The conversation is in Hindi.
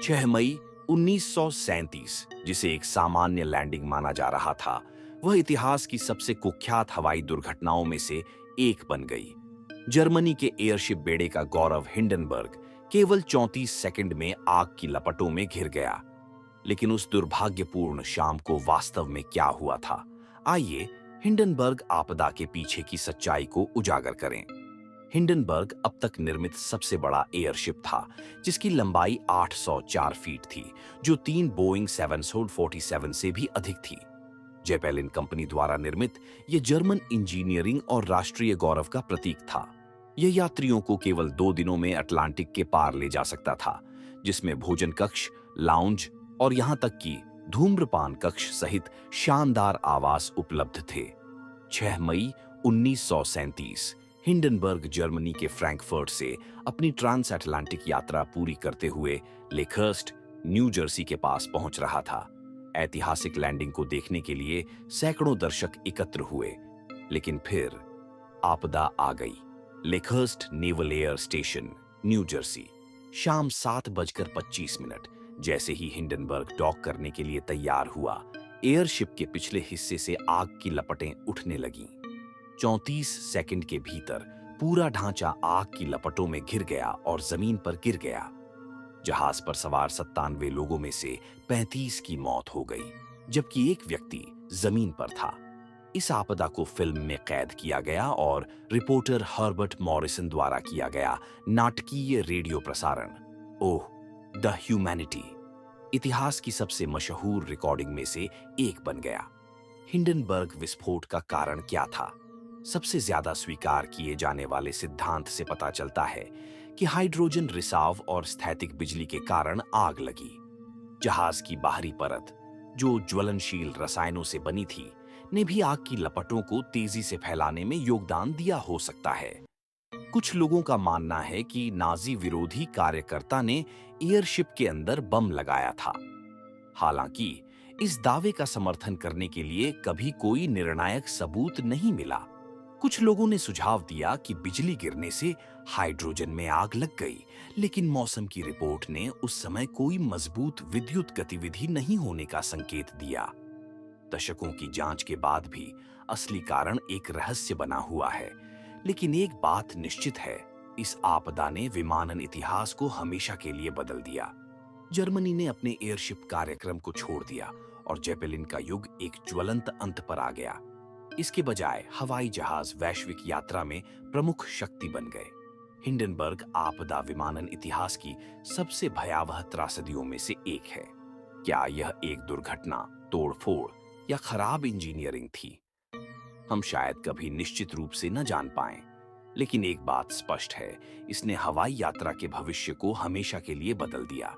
6 मई 1937, जिसे एक सामान्य लैंडिंग माना जा रहा था, वह इतिहास की सबसे कुख्यात हवाई दुर्घटनाओं में से एक बन गई। जर्मनी के एयरशिप बेड़े का गौरव हिंडनबर्ग केवल 34 सेकंड में आग की लपटों में घिर गया। लेकिन उस दुर्भाग्यपूर्ण शाम को वास्तव में क्या हुआ था? आइए हिंडनबर्ग आपदा के पीछे की सच्चाई को उजागर करें। हिंडनबर्ग अब तक निर्मित सबसे बड़ा एयरशिप था, जिसकी लंबाई 804 फीट थी, जो 3 बोइंग 747 से भी अधिक थी। जेपेलिन कंपनी द्वारा निर्मित यह जर्मन इंजीनियरिंग और राष्ट्रीय गौरव का प्रतीक था। यह यात्रियों को केवल 2 दिनों में अटलांटिक के पार ले जा सकता था, जिसमें भोजन कक्ष, लाउंज और यहां तक कि धूम्रपान कक्ष सहित शानदार आवास उपलब्ध थे। 6 मई 1937, हिंडनबर्ग जर्मनी के फ्रैंकफर्ट से अपनी ट्रांस अटलांटिक यात्रा पूरी करते हुए लेखर्स्ट, न्यू जर्सी के पास पहुंच रहा था। ऐतिहासिक लैंडिंग को देखने के लिए सैकड़ों दर्शक एकत्र हुए, लेकिन फिर आपदा आ गई। Lakehurst naval air station, New Jersey, शाम 7:25 जैसे ही हिंडनबर्ग डॉक करने के लिए तैयार हुआ, एयरशिप के पिछले हिस्से से आग की लपटें उठने लगीं। 34 सेकंड के भीतर पूरा ढांचा आग की लपटों में घिर गया और जमीन पर गिर गया। जहाज पर सवार 97 लोगों में से 35 की मौत हो गई, जबकि एक व्यक्ति जमीन पर था। इस आपदा को फिल्म में कैद किया गया और रिपोर्टर हर्बर्ट मॉरिसन द्वारा किया गया नाटकीय रेडियो प्रसारण, ओह द ह्यूमैनिटी, इतिहास की सबसे मशहूर रिकॉर्डिंग में से एक बन गया। हिंडनबर्ग विस्फोट का कारण क्या था? सबसे ज्यादा स्वीकार किए जाने वाले सिद्धांत से पता चलता है कि हाइड्रोजन रिसाव और स्थैतिक बिजली के कारण आग लगी। जहाज की बाहरी परत, जो ज्वलनशील रसायनों से बनी थी, ने भी आग की लपटों को तेजी से फैलाने में योगदान दिया हो सकता है। कुछ लोगों का मानना है कि नाजी विरोधी कार्यकर्ता ने एयरशिप के अंदर बम लगाया था। हालांकि इस दावे का समर्थन करने के लिए कभी कोई निर्णायक सबूत नहीं मिला। कुछ लोगों ने सुझाव दिया कि बिजली गिरने से हाइड्रोजन में आग लग गई, लेकिन मौसम की रिपोर्ट ने उस समय कोई मजबूत विद्युत गतिविधि नहीं होने का संकेत दिया। दशकों की जांच के बाद भी असली कारण एक रहस्य बना हुआ है, लेकिन एक बात निश्चित है, इस आपदा ने विमानन इतिहास को हमेशा के लिए बदल दिया। जर्मनी ने अपने एयरशिप कार्यक्रम को छोड़ दिया और जेपेलिन का युग एक ज्वलंत अंत पर आ गया। इसके बजाय हवाई जहाज वैश्विक यात्रा में प्रमुख शक्ति बन गए। हिंडनबर्ग आपदा विमानन इतिहास की सबसे भयावह त्रासदियों में से एक है। क्या यह एक दुर्घटना, तोड़फोड़ या खराब इंजीनियरिंग थी? हम शायद कभी निश्चित रूप से न जान पाएं, लेकिन एक बात स्पष्ट है, इसने हवाई यात्रा के भविष्य को हमेशा के लिए बदल दिया।